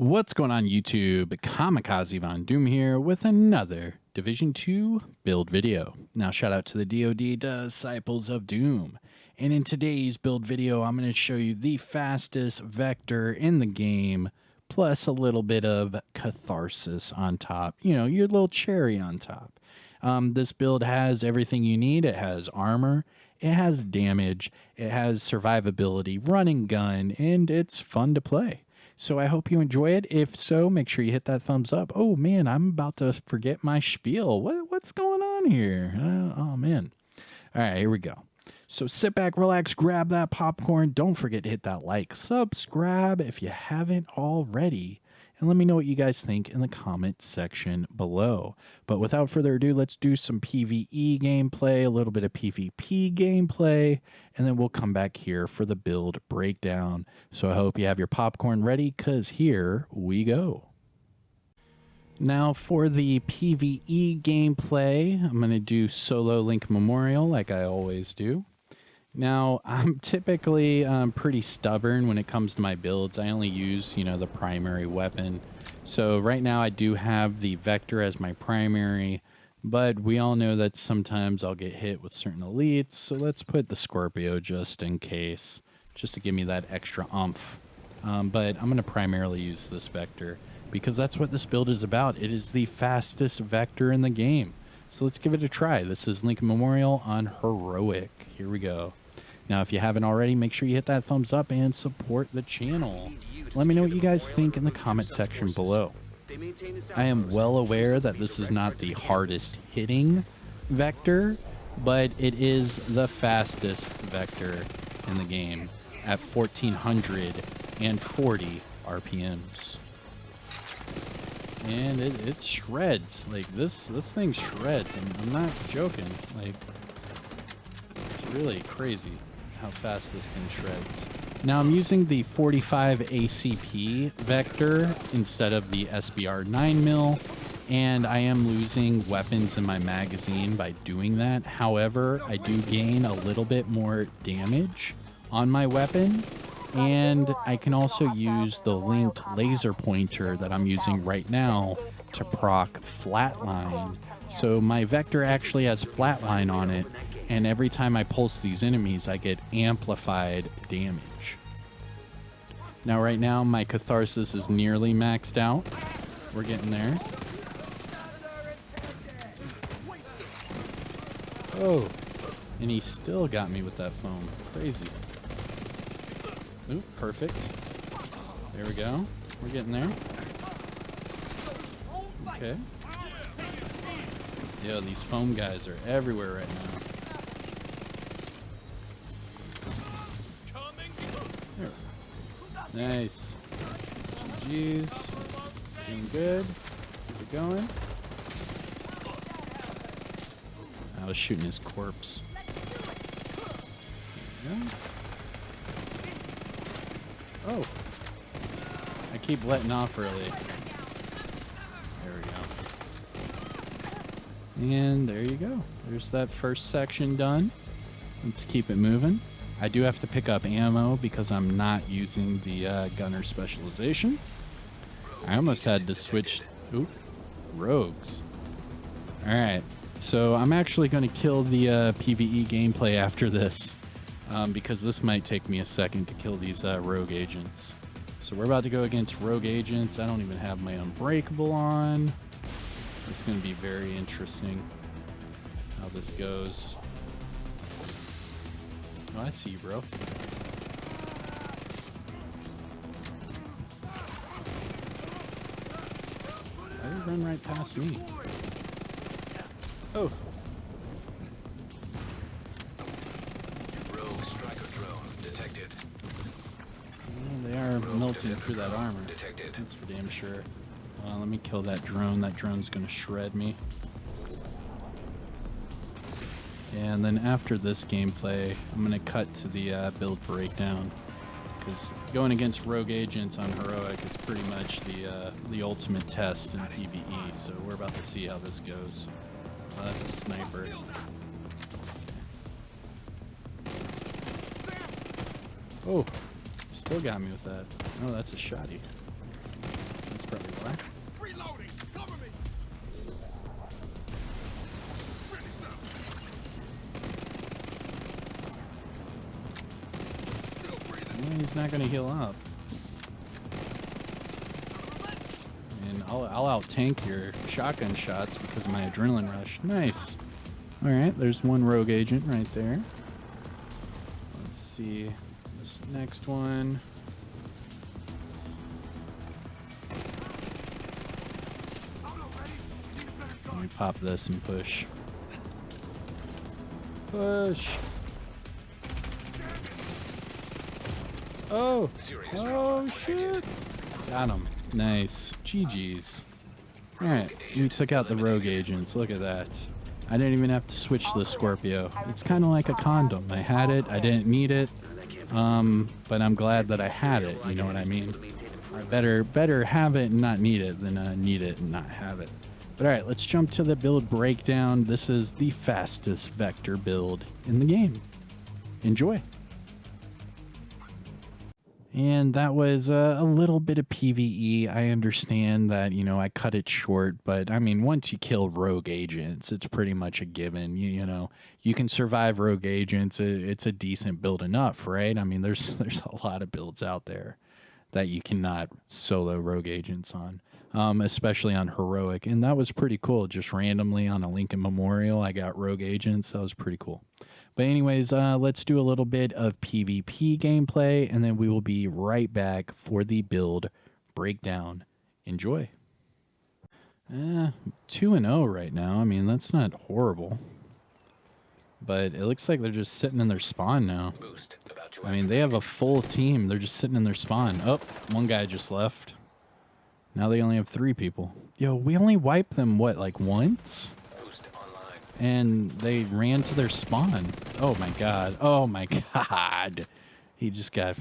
What's going on YouTube? Kamikazevondoom here with another Division 2 build video. Now shout out to the DoD Disciples of Doom. And in today's build video, I'm going to show you the fastest vector in the game, plus a little bit of Catharsis on top. You know, your little cherry on top. This build has everything you need. It has armor, it has damage, it has survivability, running gun, and it's fun to play. So I hope you enjoy it. If so, make sure you hit that thumbs up. Oh man, I'm about to forget my spiel. What's going on here? Oh man. All right, here we go. So sit back, relax, grab that popcorn. Don't forget to hit that like, subscribe if you haven't already. And let me know what you guys think in the comment section below. But without further ado, let's do some PvE gameplay, a little bit of PvP gameplay, and then we'll come back here for the build breakdown. So I hope you have your popcorn ready, because here we go. Now for the PvE gameplay, I'm going to do solo Link Memorial like I always do. Now, I'm typically pretty stubborn when it comes to my builds. I only use, the primary weapon. So right now I do have the Vector as my primary, but we all know that sometimes I'll get hit with certain elites. So let's put the Scorpio just in case, just to give me that extra oomph. But I'm going to primarily use this Vector because that's what this build is about. It is the fastest Vector in the game. So let's give it a try. This is Link Memorial on Heroic. Here we go. Now, if you haven't already, make sure you hit that thumbs up and support the channel. Let me know what you guys think in the comment section below. I am well aware that this is not the hardest hitting Vector, but it is the fastest Vector in the game at 1440 RPMs. And it shreds. Like, this thing shreds. I'm not joking. Like, it's really crazy how fast this thing shreds. Now I'm using the 45 ACP Vector instead of the SBR 9mm, and I am losing weapons in my magazine by doing that. However, I do gain a little bit more damage on my weapon, and I can also use the linked laser pointer that I'm using right now to proc Flatline. So my Vector actually has Flatline on it, and every time I pulse these enemies, I get amplified damage. Now right now, my Catharsis is nearly maxed out. We're getting there. Oh, and he still got me with that foam. Crazy. Ooh, perfect. There we go. We're getting there. Okay. Yo, these foam guys are everywhere right now. Nice. GG's. Doing good. Keep it going. I was shooting his corpse. There we go. Oh. I keep letting off early. There we go. And there you go. There's that first section done. Let's keep it moving. I do have to pick up ammo because I'm not using the gunner specialization. I almost had to switch. Oop, rogues. Alright, so I'm actually going to kill the PvE gameplay after this because this might take me a second to kill these rogue agents. So we're about to go against rogue agents. I don't even have my unbreakable on. It's going to be very interesting how this goes. Oh, I see you, bro. Why did you run right past me? Oh. Rogue striker drone detected. Well, they are melting through that armor. Detected. That's for damn sure. Well, let me kill that drone. That drone's gonna shred me. And then after this gameplay, I'm going to cut to the build breakdown, because going against rogue agents on Heroic is pretty much the ultimate test in PvE, so we're about to see how this goes. Oh, that's a sniper. Oh, still got me with that. Oh, that's a shotty. probably why. Reloading! Cover me! Finish them! Still breathing. He's not going to heal up. And I'll out-tank your shotgun shots because of my adrenaline rush. Nice. All right, there's one rogue agent right there. Let's see this next one. Let me pop this and push. Push. Oh. Oh, shit. Got him. Nice. GG's. All right. We took out the rogue agents. Look at that. I didn't even have to switch the Scorpio. It's kind of like a condom. I had it. I didn't need it. But I'm glad that I had it. You know what I mean? Better have it and not need it than need it and not have it. But all right, let's jump to the build breakdown. This is the fastest vector build in the game. Enjoy. And that was a little bit of PvE. I understand that, you know, I cut it short, but I mean, once you kill rogue agents, it's pretty much a given. You know, you can survive rogue agents. It's a decent build enough, right? I mean, there's a lot of builds out there that you cannot solo rogue agents on, especially on heroic. And that was pretty cool. Just randomly on a Lincoln Memorial, I got rogue agents. That was pretty cool. But anyways, let's do a little bit of PvP gameplay, and then we will be right back for the build breakdown. Enjoy. 2-0 right now. I mean, that's not horrible. But it looks like they're just sitting in their spawn now. I mean, they have a full team. They're just sitting in their spawn. Oh, one guy just left. Now they only have 3 people. Yo, we only wiped them, what, like once? And they ran to their spawn. Oh my god. Oh my god. He just got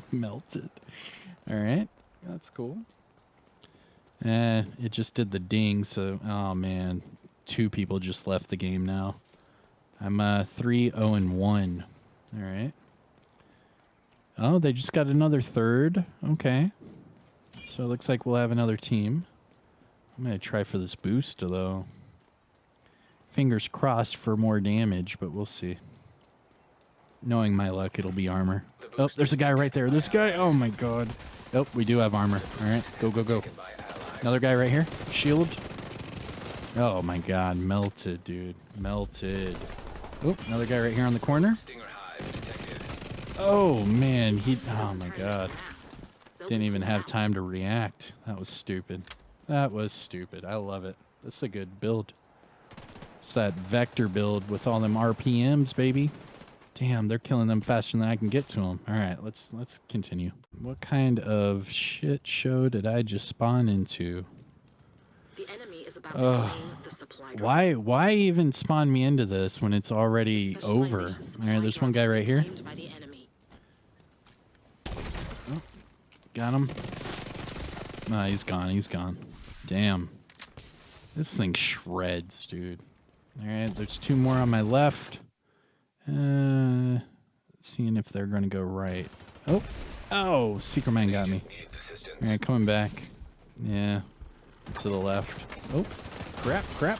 melted. Alright. That's cool. It just did the ding, so... Oh man. 2 people just left the game now. I'm 3-0-1. Alright. Oh, they just got another 3rd. Okay. So it looks like we'll have another team. I'm going to try for this boost, though. Fingers crossed for more damage, but we'll see. Knowing my luck, it'll be armor. Oh, there's a guy right there. This guy. Oh, my God. Oh, we do have armor. All right. Go, go, go. Another guy right here. Shield. Oh, my God. Melted, dude. Melted. Oh, another guy right here on the corner. Oh, man. Oh, my God. Didn't even have time to react. That was stupid. That was stupid. I love it. That's a good build. It's that vector build with all them RPMs, baby. Damn, they're killing them faster than I can get to them. All right, let's continue. What kind of shit show did I just spawn into? The enemy is about to claim the supply drop. Why even spawn me into this when it's already over? All right, there's one guy right here. Oh, got him. Nah, he's gone. He's gone. Damn. This thing shreds, dude. All right, there's 2 more on my left. Seeing if they're going to go right. Oh, oh, Secret Man got me. All right, coming back. Yeah, to the left. Oh, crap, crap.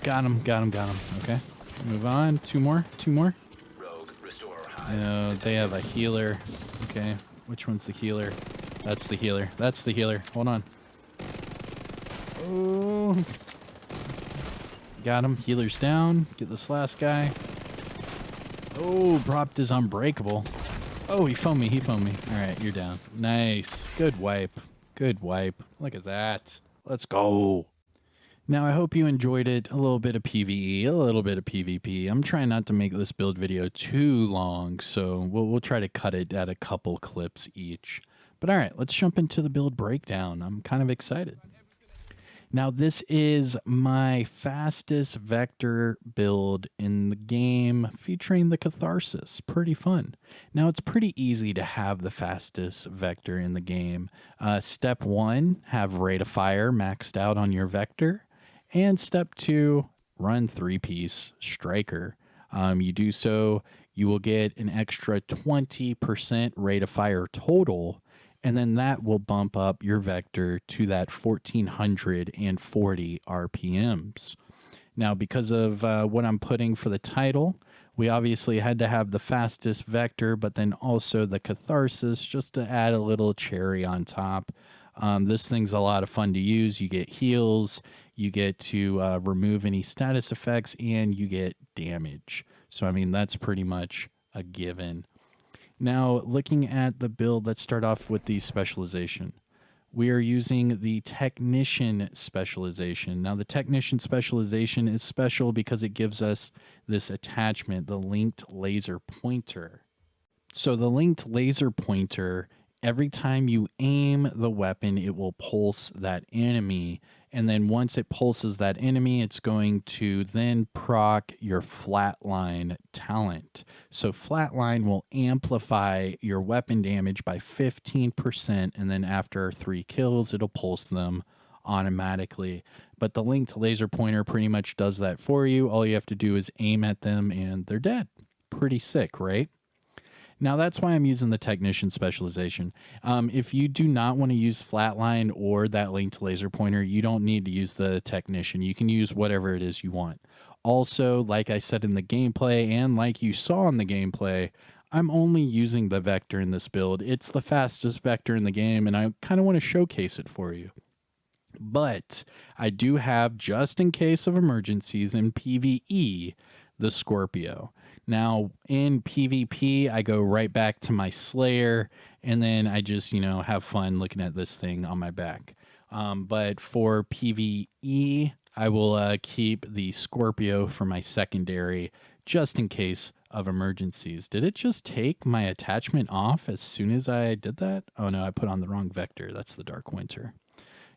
Got him. Okay, move on. 2 more. They have a healer. Okay, which one's the healer? That's the healer. Hold on. Oh. Got him. Healer's down. Get this last guy. Oh, propped is unbreakable. Oh, he foamed me. All right, you're down. Nice. Good wipe. Look at that. Let's go. Now, I hope you enjoyed it. A little bit of PvE, a little bit of PvP. I'm trying not to make this build video too long, so we'll try to cut it at a couple clips each. But all right, let's jump into the build breakdown. I'm kind of excited. Now, this is my fastest vector build in the game featuring the Catharsis. Pretty fun. Now, it's pretty easy to have the fastest vector in the game. Step 1, have rate of fire maxed out on your vector. And step 2, run 3-piece striker. You do so, you will get an extra 20% rate of fire total. and then that will bump up your vector to that 1440 RPMs. Now, because of what I'm putting for the title, we obviously had to have the fastest vector, but then also the Catharsis just to add a little cherry on top. This thing's a lot of fun to use. You get heals, you get to remove any status effects, and you get damage. So, I mean, that's pretty much a given. Now, looking at the build, let's start off with the specialization. We are using the Technician specialization. Now, the Technician specialization is special because it gives us this attachment, the linked laser pointer. So the linked laser pointer, every time you aim the weapon, it will pulse that enemy. And then once it pulses that enemy, it's going to then proc your flatline talent. So flatline will amplify your weapon damage by 15%. And then after 3 kills, it'll pulse them automatically. But the linked laser pointer pretty much does that for you. All you have to do is aim at them and they're dead. Pretty sick, right? Now, that's why I'm using the Technician specialization. If you do not want to use Flatline or that linked laser pointer, you don't need to use the Technician. You can use whatever it is you want. Also, like I said in the gameplay and like you saw in the gameplay, I'm only using the vector in this build. It's the fastest vector in the game, and I kind of want to showcase it for you. But I do have, just in case of emergencies in PvE, the Scorpio. Now, in PvP, I go right back to my Slayer, and then I just, have fun looking at this thing on my back. But for PvE, I will keep the Scorpio for my secondary, just in case of emergencies. Did it just take my attachment off as soon as I did that? Oh no, I put on the wrong vector. That's the Dark Winter.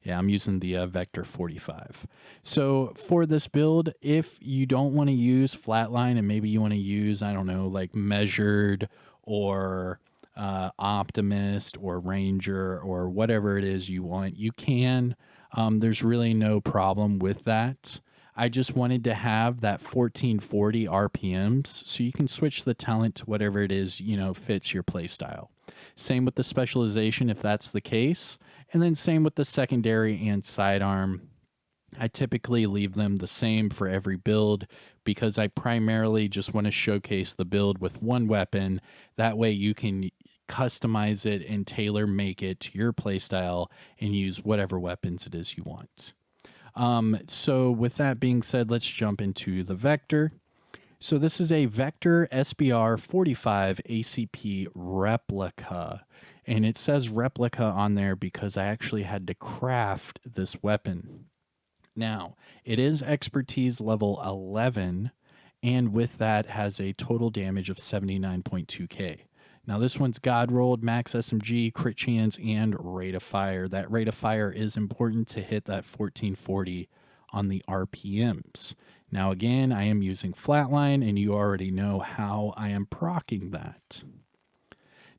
Yeah, I'm using the Vector 45. So for this build, if you don't want to use Flatline and maybe you want to use, I don't know, like Measured or Optimist or Ranger or whatever it is you want, you can. There's really no problem with that. I just wanted to have that 1440 RPMs so you can switch the talent to whatever it is, fits your playstyle. Same with the specialization if that's the case. And then same with the secondary and sidearm. I typically leave them the same for every build because I primarily just want to showcase the build with one weapon. That way you can customize it and tailor make it to your playstyle and use whatever weapons it is you want. So with that being said, let's jump into the Vector. So this is a Vector SBR 45 ACP replica. And it says replica on there because I actually had to craft this weapon. Now, it is expertise level 11, and with that has a total damage of 79.2k. Now, this one's God rolled, max SMG, crit chance, and rate of fire. That rate of fire is important to hit that 1440 on the RPMs. Now, again, I am using Flatline, and you already know how I am proccing that.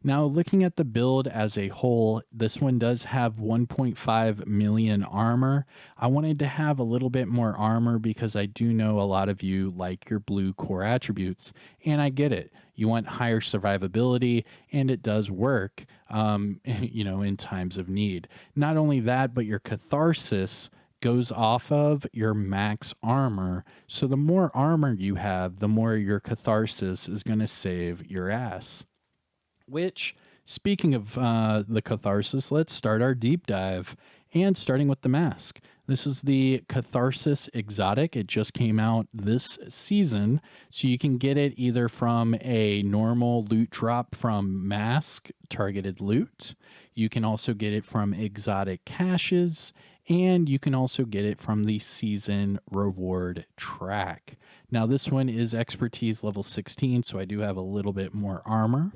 Now, looking at the build as a whole, this one does have 1.5 million armor. I wanted to have a little bit more armor because I do know a lot of you like your blue core attributes, and I get it. You want higher survivability, and it does work, in times of need. Not only that, but your Catharsis goes off of your max armor. So the more armor you have, the more your Catharsis is going to save your ass. Which, speaking of the Catharsis, let's start our deep dive. And starting with the mask. This is the Catharsis Exotic. It just came out this season. So you can get it either from a normal loot drop from mask targeted loot. You can also get it from exotic caches. And you can also get it from the season reward track. Now this one is expertise level 16, so I do have a little bit more armor.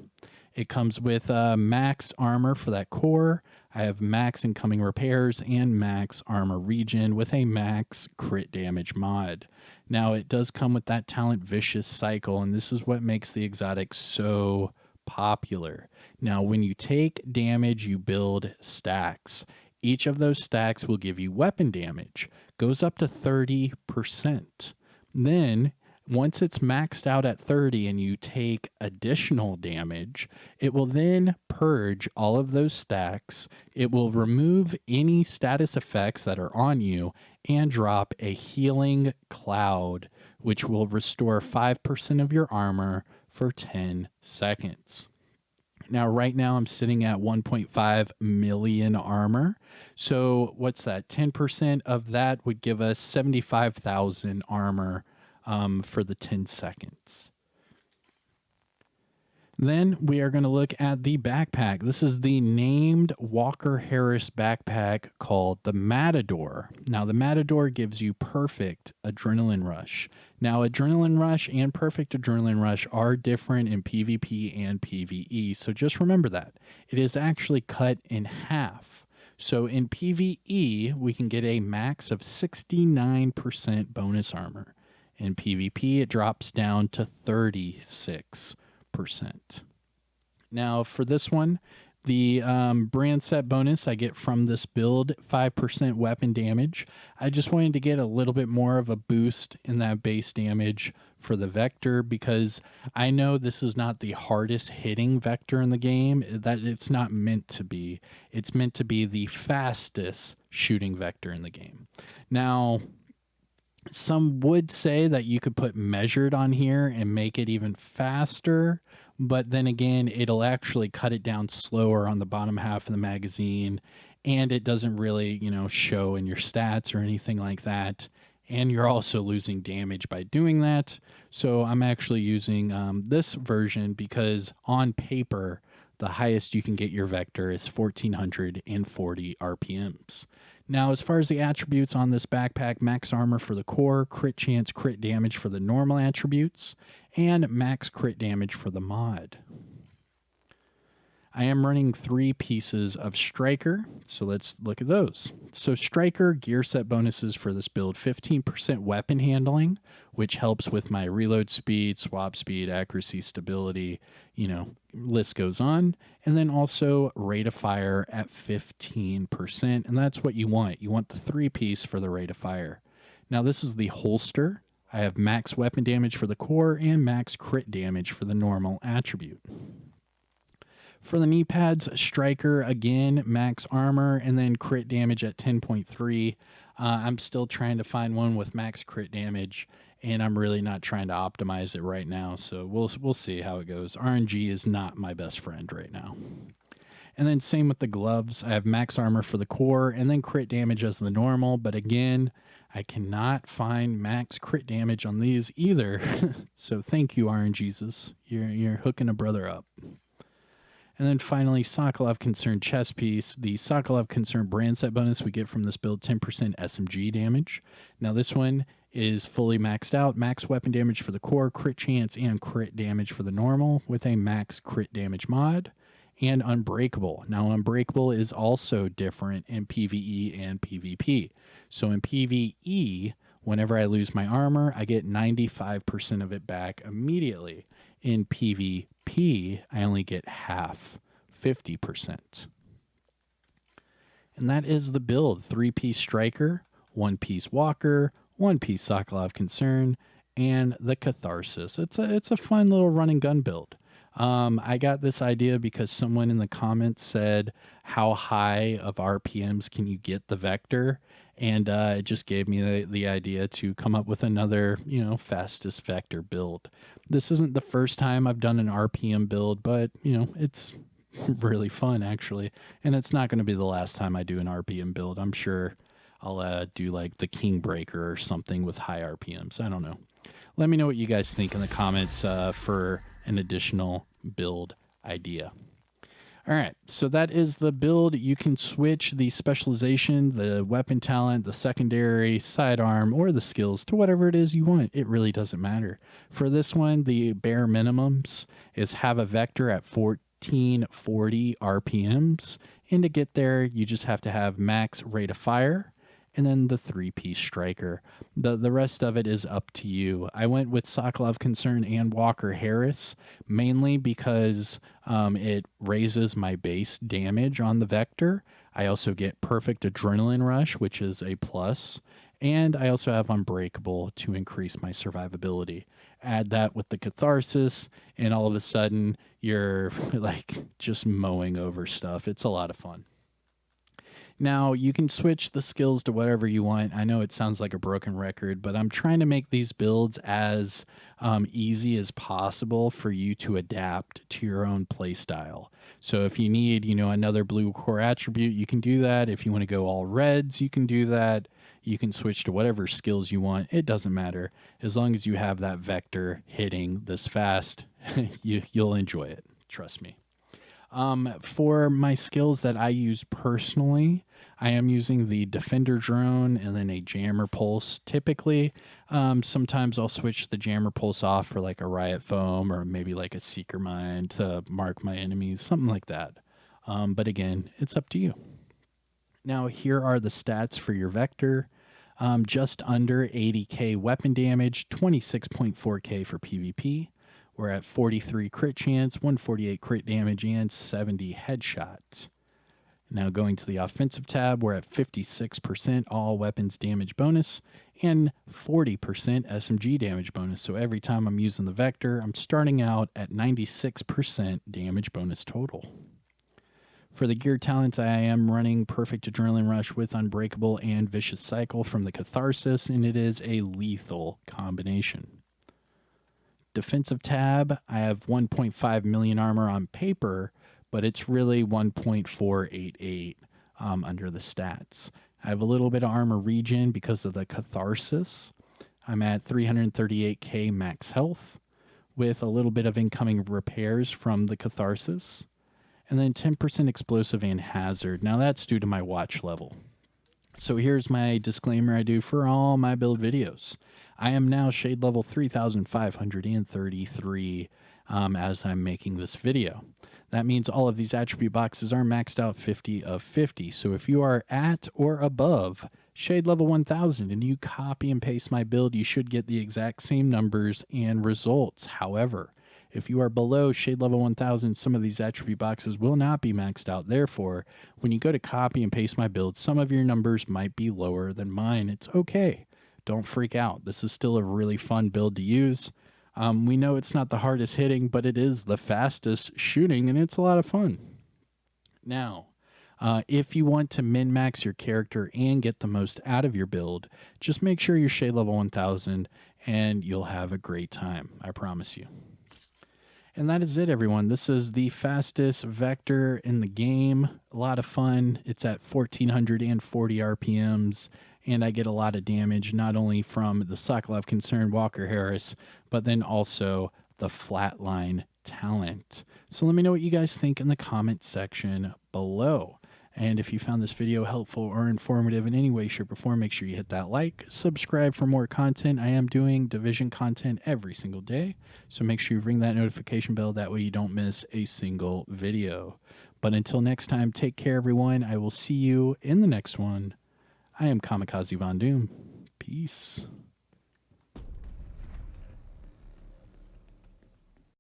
It comes with max armor for that core. I have max incoming repairs and max armor regen with a max crit damage mod. Now it does come with that talent vicious cycle, and this is what makes the exotic so popular. Now when you take damage, you build stacks. Each of those stacks will give you weapon damage. Goes up to 30%. Then Once it's maxed out at 30 and you take additional damage, it will then purge all of those stacks. It will remove any status effects that are on you and drop a healing cloud, which will restore 5% of your armor for 10 seconds. Now, right now, I'm sitting at 1.5 million armor. So, what's that? 10% of that would give us 75,000 armor for the 10 seconds. Then we are going to look at the backpack. This is the named Walker Harris backpack called the Matador. Now, the Matador gives you perfect adrenaline rush. Now, adrenaline rush and perfect adrenaline rush are different in PvP and PvE, so just remember that. It is actually cut in half. So in PvE, we can get a max of 69% bonus armor. In PvP, it drops down to 36%. Now, for this one, the brand set bonus I get from this build, 5% weapon damage. I just wanted to get a little bit more of a boost in that base damage for the Vector because I know this is not the hardest hitting Vector in the game. That it's not meant to be. It's meant to be the fastest shooting Vector in the game. Now, some would say that you could put measured on here and make it even faster, but then again, it'll actually cut it down slower on the bottom half of the magazine, and it doesn't really, show in your stats or anything like that. And you're also losing damage by doing that. So I'm actually using this version because on paper, the highest you can get your Vector is 1440 RPMs. Now, as far as the attributes on this backpack, max armor for the core, crit chance, crit damage for the normal attributes, and max crit damage for the mod. I am running 3 pieces of Striker, so let's look at those. So Striker gear set bonuses for this build, 15% weapon handling, which helps with my reload speed, swap speed, accuracy, stability, list goes on. And then also rate of fire at 15%, and that's what you want. You want the 3-piece for the rate of fire. Now this is the holster. I have max weapon damage for the core and max crit damage for the normal attribute. For the knee pads, Striker, again, max armor, and then crit damage at 10.3. I'm still trying to find one with max crit damage, and I'm really not trying to optimize it right now, so we'll see how it goes. RNG is not my best friend right now. And then same with the gloves. I have max armor for the core, and then crit damage as the normal, but again, I cannot find max crit damage on these either. So thank you, RNGesus. You're hooking a brother up. And then finally, Sokolov Concern chest piece. The Sokolov Concern brand set bonus we get from this build, 10% SMG damage. Now this one is fully maxed out. Max weapon damage for the core, crit chance, and crit damage for the normal with a max crit damage mod. And Unbreakable. Now Unbreakable is also different in PvE and PvP. So in PvE, whenever I lose my armor, I get 95% of it back immediately. In PvP, I only get half, 50%. And that is the build. 3-piece Striker, 1-piece Walker, 1-piece Sokolov Concern, and the Catharsis. It's a fun little run and gun build. I got this idea because someone in the comments said, how high of RPMs can you get the Vector? And it just gave me the idea to come up with another, fastest Vector build. This isn't the first time I've done an RPM build, but, it's really fun, actually. And it's not going to be the last time I do an RPM build. I'm sure I'll do like the King Breaker or something with high RPMs. I don't know. Let me know what you guys think in the comments for an additional build idea. All right, so that is the build. You can switch the specialization, the weapon talent, the secondary, sidearm, or the skills to whatever it is you want. It really doesn't matter. For this one, the bare minimums is have a Vector at 1440 RPMs, and to get there, you just have to have max rate of fire, and then the 3-piece Striker. The rest of it is up to you. I went with Sokolov Concern and Walker Harris, mainly because it raises my base damage on the Vector. I also get perfect adrenaline rush, which is a plus, and I also have Unbreakable to increase my survivability. add that with the Catharsis, and all of a sudden you're like just mowing over stuff. It's a lot of fun. Now, you can switch the skills to whatever you want. I know it sounds like a broken record, but I'm trying to make these builds as easy as possible for you to adapt to your own play style. So if you need, another blue core attribute, you can do that. If you want to go all reds, you can do that. You can switch to whatever skills you want. It doesn't matter. As long as you have that vector hitting this fast, you'll enjoy it. Trust me. For my skills that I use personally, I am using the Defender drone and then a Jammer Pulse. Typically, sometimes I'll switch the Jammer Pulse off for like a Riot Foam or maybe like a Seeker Mine to mark my enemies, something like that. But again, it's up to you. Now, here are the stats for your Vector. Just under 80k weapon damage, 26.4k for PvP. We're at 43 crit chance, 148 crit damage, and 70 headshot. Now going to the offensive tab, we're at 56% all weapons damage bonus and 40% SMG damage bonus. So every time I'm using the Vector, I'm starting out at 96% damage bonus total. For the gear talents, I am running Perfect Adrenaline Rush with Unbreakable and Vicious Cycle from the Catharsis, and it is a lethal combination. Defensive tab, I have 1.5 million armor on paper, but it's really 1.488 under the stats. I have a little bit of armor regen because of the Catharsis. I'm at 338k max health with a little bit of incoming repairs from the Catharsis. And then 10% explosive and hazard. Now that's due to my watch level. So here's my disclaimer I do for all my build videos. I am now shade level 3,533 as I'm making this video. That means all of these attribute boxes are maxed out 50 of 50. So if you are at or above shade level 1000 and you copy and paste my build, you should get the exact same numbers and results. However, if you are below shade level 1000, some of these attribute boxes will not be maxed out. Therefore, when you go to copy and paste my build, some of your numbers might be lower than mine. It's okay. Don't freak out. This is still a really fun build to use. We know it's not the hardest hitting, but it is the fastest shooting, and it's a lot of fun. Now, if you want to min-max your character and get the most out of your build, just make sure you're shade level 1000, and you'll have a great time. I promise you. And that is it, everyone. This is the fastest Vector in the game. A lot of fun. It's at 1440 RPMs, and I get a lot of damage, not only from the Sokolov Concern Walker Harris, but then also the Flatline talent. So let me know what you guys think in the comment section below. And if you found this video helpful or informative in any way, shape, or form, make sure you hit that like, subscribe for more content. I am doing Division content every single day, so make sure you ring that notification bell. That way you don't miss a single video. But until next time, take care, everyone. I will see you in the next one. I am Kamikazevondoom. Peace.